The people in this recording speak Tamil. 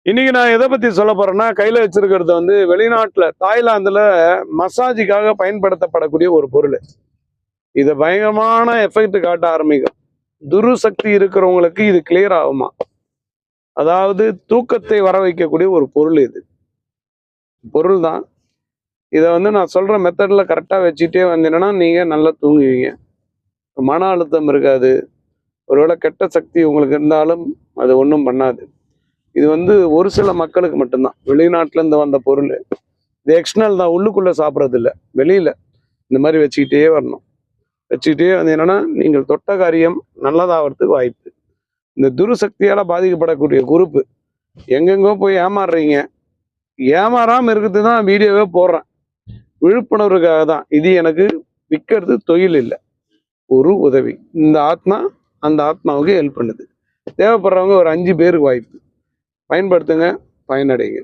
இன்னைக்கு நான் எதை பத்தி சொல்ல போறேன்னா, கையில வச்சிருக்கிறது வந்து வெளிநாட்டுல தாய்லாந்துல மசாஜுக்காக பயன்படுத்தப்படக்கூடிய ஒரு பொருள். இது பயங்கரமான எஃபெக்ட் காட்ட ஆரம்பிக்கும். துருசக்தி இருக்கிறவங்களுக்கு இது கிளியர் ஆகுமா? அதாவது தூக்கத்தை வர வைக்கக்கூடிய ஒரு பொருள் இது. பொருள் தான். இதை வந்து நான் சொல்ற மெத்தட்ல கரெக்டா வச்சுட்டே வந்தீங்கன்னா நீங்க நல்லா தூங்குவீங்க. மன அழுத்தம் இருக்காது. ஒருவேளை கெட்ட சக்தி உங்களுக்கு இருந்தாலும் அது ஒன்றும் பண்ணாது. இது வந்து ஒரு சில மக்களுக்கு மட்டும்தான். வெளிநாட்டுல இருந்து வந்த பொருள். இது எக்ஸ்டர்னல் தான், உள்ளுக்குள்ள சாப்பிட்றது இல்லை, வெளியில இந்த மாதிரி வச்சுக்கிட்டே வரணும். வச்சுக்கிட்டே வந்தீங்கன்னா நீங்கள் தொட்ட காரியம் நல்லதாகிறதுக்கு வாய்ப்பு. இந்த துருசக்தியால பாதிக்கப்படக்கூடிய குரூப்பு எங்கெங்கோ போய் ஏமாறுறீங்க. ஏமாறாம இருக்கிறது தான் வீடியோவே போடுறேன். விழிப்புணர்வுக்காக தான். இது எனக்கு விற்கிறது தொழில் இல்லை, ஒரு உதவி. இந்த ஆத்மா அந்த ஆத்மாவுக்கு ஹெல்ப் பண்ணுது. தேவைப்படுறவங்க ஒரு 5 பேருக்கு வாய்ப்பு. பயன்படுத்துங்க, பயனடைங்க.